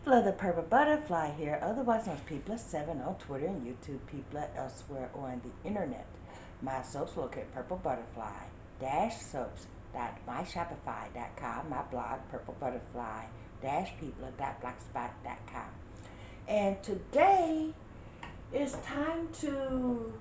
Hello, the Purple Butterfly here, otherwise known as People7 on Twitter and YouTube, People elsewhere on the internet. My soaps located at PurpleButterfly-Soaps.myshopify.com, my blog, PurpleButterfly-People.blogspot.com. And today it's time to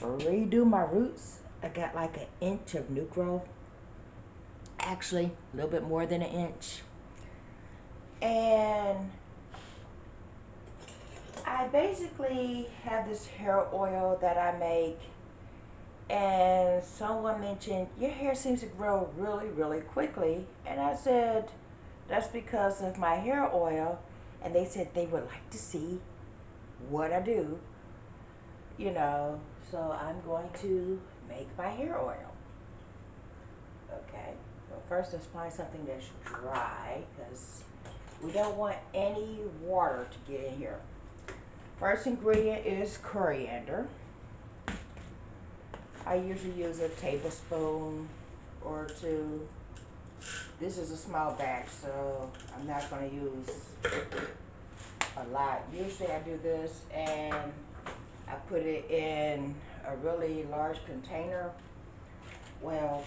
redo my roots. I got like an inch of new growth, actually a little bit more than an inch. And I basically have this hair oil that I make, and someone mentioned your hair seems to grow really quickly, and I said that's because of my hair oil, and they said they would like to see what I do, you know, so I'm going to make my hair oil. Okay, well first let's find something that's dry, because we don't want any water to get in here. First ingredient is coriander. I usually use a tablespoon or two. This is a small batch, so I'm not going to use a lot. Usually I do this and I put it in a really large container. Well,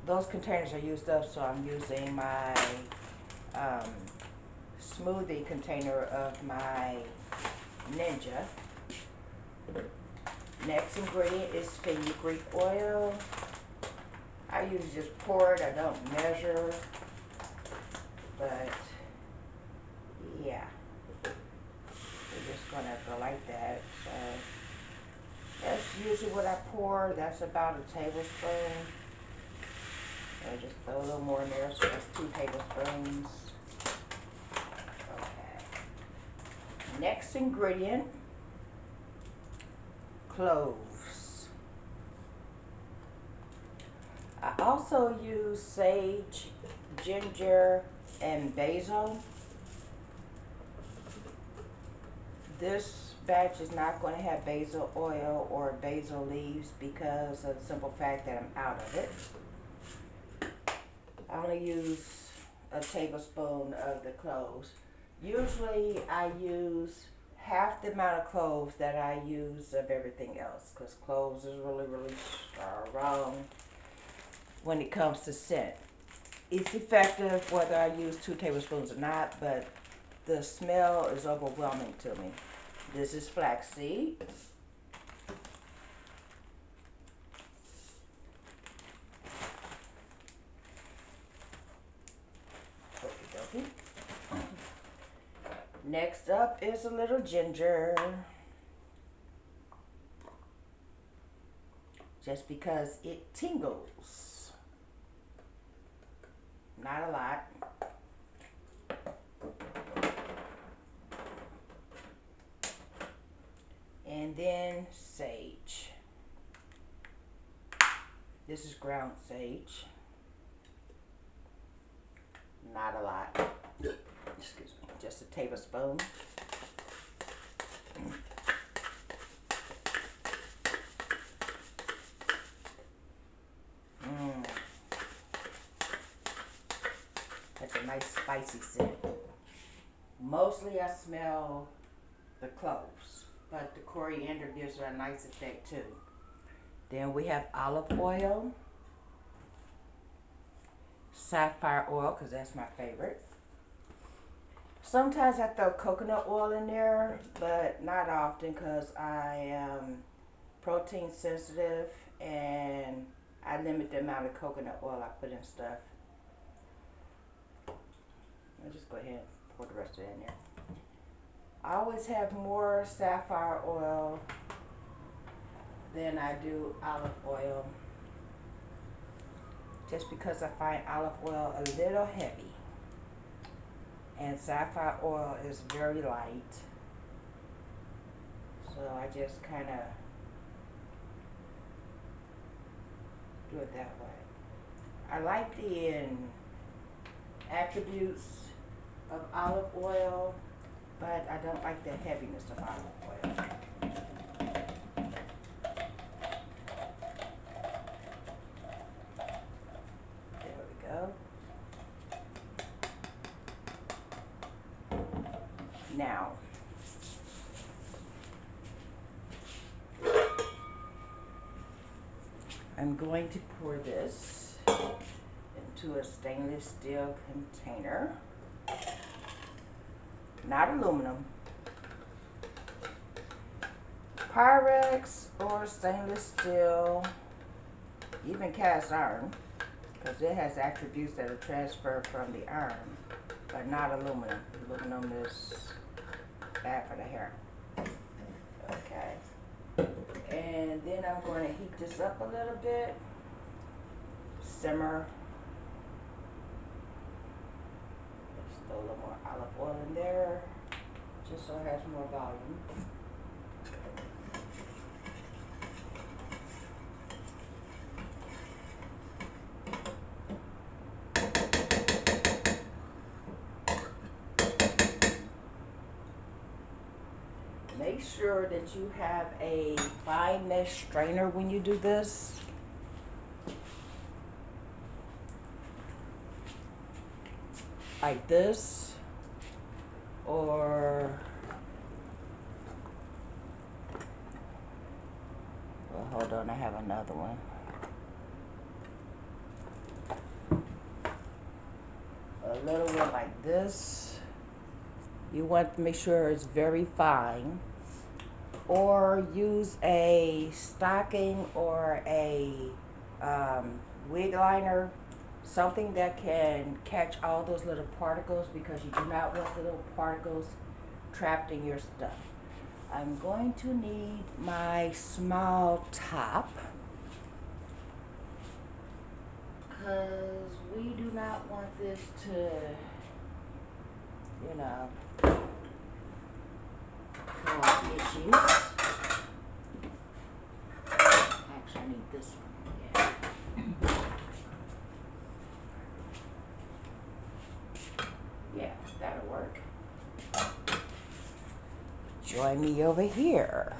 those containers are used up, so I'm using my smoothie container of my Ninja. Next ingredient is fenugreek oil. I usually just pour it, I don't measure, but yeah, we're just gonna go like that. So that's usually what I pour. That's about a tablespoon. I just throw a little more in there, so that's 2 tablespoons. Next ingredient, cloves. I also use sage, ginger, and basil. This batch is not going to have basil oil or basil leaves because of the simple fact that I'm out of it. I only use a tablespoon of the cloves. Usually I use half the amount of cloves that I use of everything else, because cloves is really strong when it comes to scent. It's effective whether I use 2 tablespoons or not, but the smell is overwhelming to me. This is flaxseed. Okey-dokey. Next up is a little ginger. Just because it tingles. Not a lot. And then sage. This is ground sage. Not a lot. Excuse me. Just a tablespoon. That's a nice spicy scent. Mostly I smell the cloves, but the coriander gives it a nice effect too. Then we have olive oil, sapphire oil, because that's my favorite. Sometimes I throw coconut oil in there, but not often because I am protein sensitive and I limit the amount of coconut oil I put in stuff. I'll just go ahead and pour the rest of it in there. I always have more sapphire oil than I do olive oil, just because I find olive oil a little heavy and sapphire oil is very light, so I just kind of do it that way. I like the attributes of olive oil, but I don't like the heaviness of olive oil. There we go. Now, I'm going to pour this into a stainless steel container, not aluminum. Pyrex or stainless steel, even cast iron, because it has attributes that are transferred from the iron, but not aluminum. Aluminum is bad for the hair. Okay. And then I'm going to heat this up a little bit. Simmer. Just throw a little more olive oil in there, just so it has more volume. Make sure that you have a fine mesh strainer when you do this. Like this, or, well, hold on, I have another one. A little one like this. You want to make sure it's very fine. Or use a stocking or a wig liner, something that can catch all those little particles, because you do not want the little particles trapped in your stuff. I'm going to need my small top, because we do not want this to, you know, cause issues. Actually, I need this one. Yeah. Yeah, that'll work. Join me over here.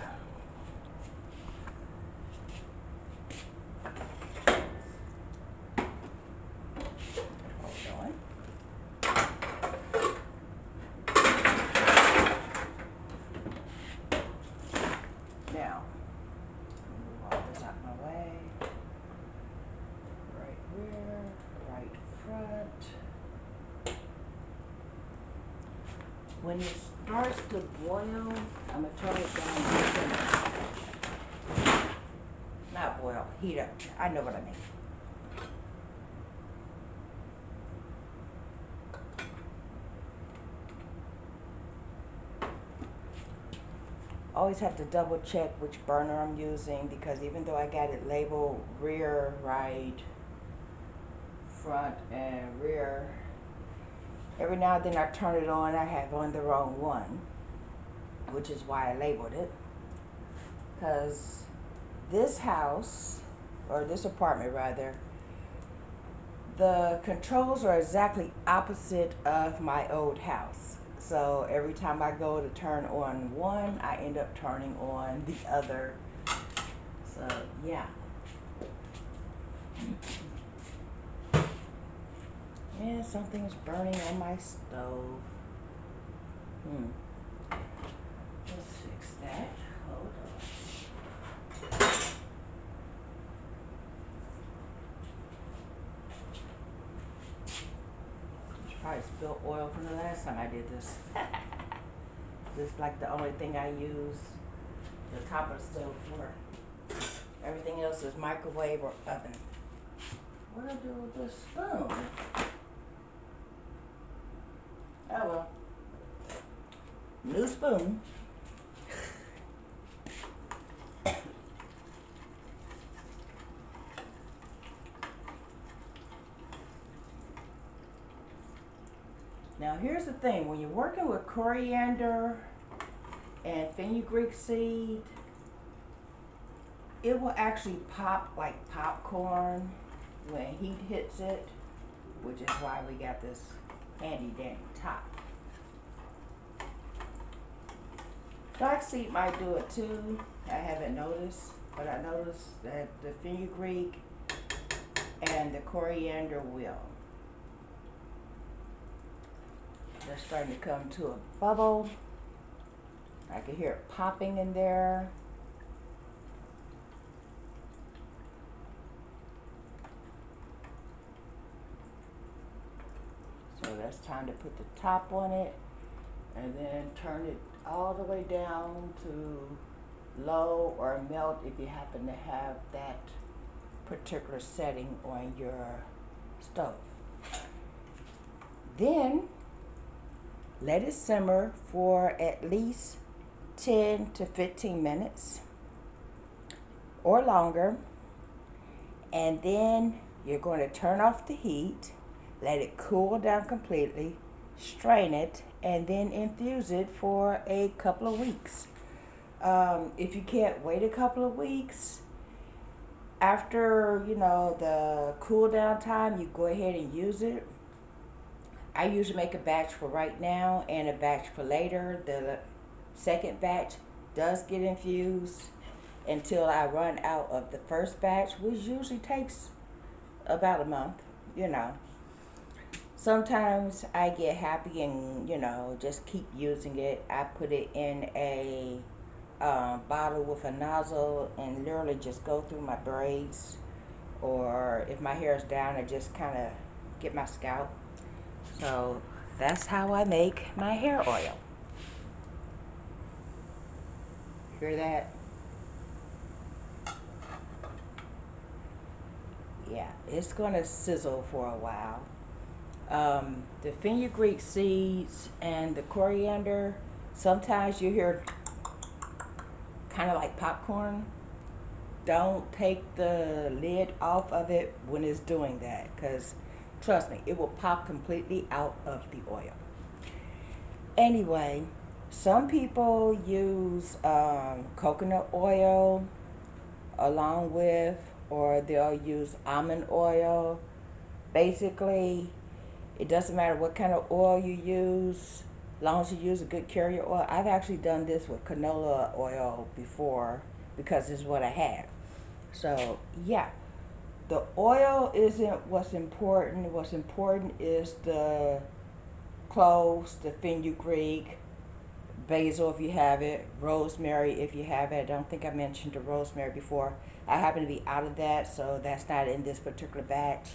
Hold on. Now, move all this out my way. Right rear, right front. When it starts to boil, I'm going to turn it down to 10. Not boil, heat up. I know what I mean. Always have to double check which burner I'm using, because even though I got it labeled rear, right, front, and rear, every now and then I turn it on, I have on the wrong one, which is why I labeled it. Because this house, or this apartment rather, the controls are exactly opposite of my old house. So every time I go to turn on one, I end up turning on the other. So yeah. And something's burning on my stove. Let's fix that. Hold on. Probably spilled oil from the last time I did this. This is like the only thing I use the top of the stove for. Everything else is microwave or oven. What do I do with this spoon? Oh well. New spoon. Now here's the thing, when you're working with coriander and fenugreek seed, it will actually pop like popcorn when heat hits it, which is why we got this handy dandy top. Flaxseed might do it too. I haven't noticed, but I noticed that the fenugreek and the coriander will. water's starting to come to a bubble. I can hear it popping in there. So that's time to put the top on it and then turn it all the way down to low or melt if you happen to have that particular setting on your stove. Then let it simmer for at least 10 to 15 minutes or longer, and then you're going to turn off the heat, let it cool down completely, strain it, and then infuse it for a couple of weeks. If you can't wait a couple of weeks, after the cool down time, you go ahead and use it. I usually make a batch for right now and a batch for later. The second batch does get infused until I run out of the first batch, which usually takes about a month. Sometimes I get happy and just keep using it. I put it in a bottle with a nozzle and literally just go through my braids, or if my hair is down, I just kind of get my scalp. So that's how I make my hair oil. Hear that? Yeah, it's gonna sizzle for a while. The fenugreek seeds and the coriander, sometimes you hear kind of like popcorn. Don't take the lid off of it when it's doing that, because trust me, it will pop completely out of the oil. Anyway, some people use coconut oil along with, or they'll use almond oil. Basically, it doesn't matter what kind of oil you use, as long as you use a good carrier oil. I've actually done this with canola oil before because it's what I have. So yeah, the oil isn't what's important. What's important is the cloves, the fenugreek, basil if you have it, rosemary if you have it. I don't think I mentioned the rosemary before. I happen to be out of that, so that's not in this particular batch.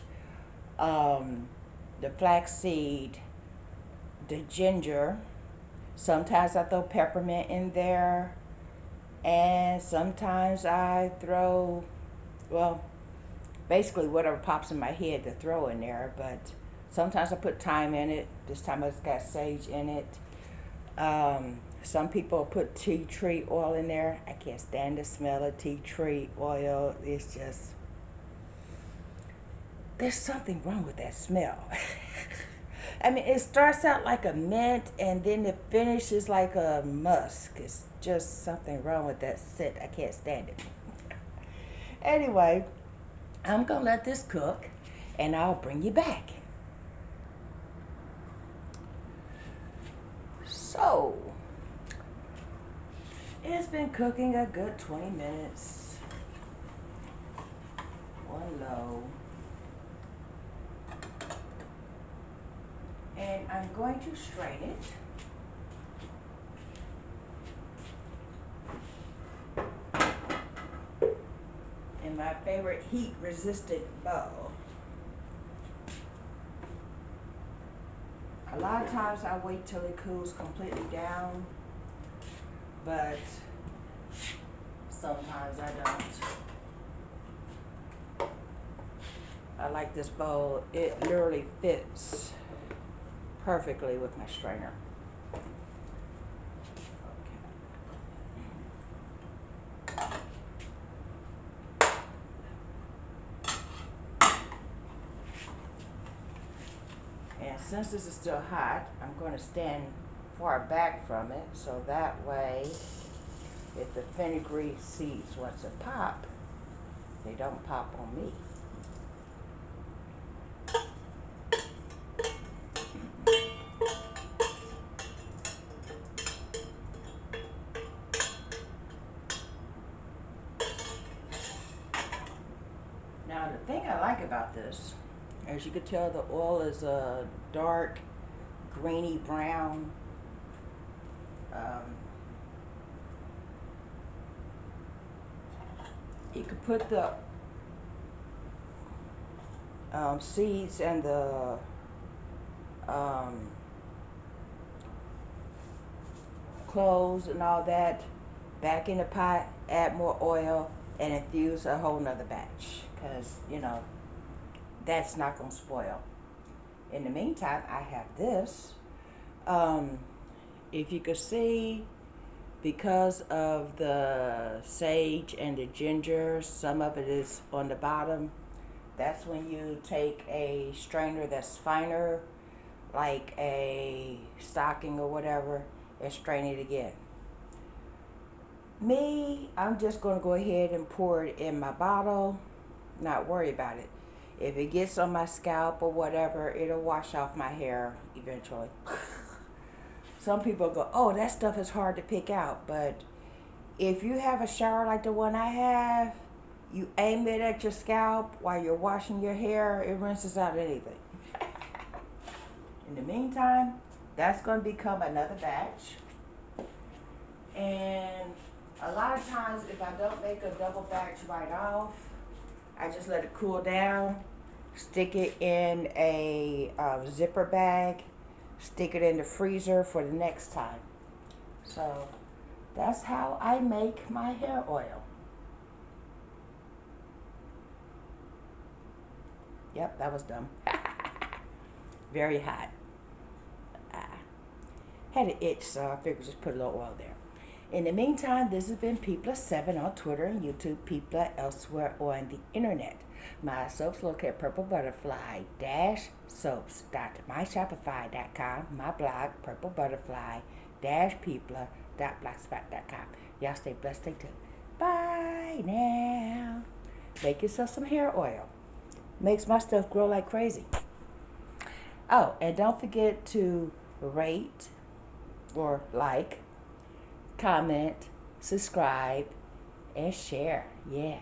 The flaxseed, the ginger. Sometimes I throw peppermint in there, and sometimes I throw, well, basically whatever pops in my head to throw in there. But sometimes I put thyme in it. This time it's got sage in it. Some people put tea tree oil in there. I can't stand the smell of tea tree oil. It's just, there's something wrong with that smell. I mean, it starts out like a mint and then it finishes like a musk. It's just something wrong with that scent. I can't stand it. Anyway, I'm gonna let this cook and I'll bring you back. So, it's been cooking a good 20 minutes on low. And I'm going to strain it. In my favorite heat-resistant bowl. A lot of times I wait till it cools completely down, but sometimes I don't. I like this bowl. It literally fits perfectly with my strainer. And since this is still hot, I'm going to stand far back from it, so that way if the fenugreek seeds want to pop, they don't pop on me. Now the thing I like about this, as you can tell, the oil is a dark greeny brown. You could put the seeds and the cloves and all that back in the pot, add more oil, and infuse a whole nother batch, because that's not going to spoil. In the meantime, I have this. If you could see, because of the sage and the ginger, some of it is on the bottom. That's when you take a strainer that's finer, like a stocking or whatever, and strain it again. Me, I'm just going to go ahead and pour it in my bottle, not worry about it. If it gets on my scalp or whatever, it'll wash off my hair eventually. Some people go, oh, that stuff is hard to pick out. But if you have a shower like the one I have, you aim it at your scalp while you're washing your hair, it rinses out anything. In the meantime, that's going to become another batch. And a lot of times, if I don't make a double batch right off, I just let it cool down, stick it in a zipper bag, stick it in the freezer for the next time. So that's how I make my hair oil. Yep, that was dumb. Very hot. Had an itch, so I figured just put a little oil there. In the meantime, this has been People7 on Twitter and YouTube, People elsewhere on the internet. My soaps located at PurpleButterfly-soaps.myshopify.com, my blog, PurpleButterfly-people.blogspot.com. Y'all stay blessed, stay tuned. Bye now. Make yourself some hair oil. Makes my stuff grow like crazy. Oh, and don't forget to rate or like, comment, subscribe, and share. Yeah.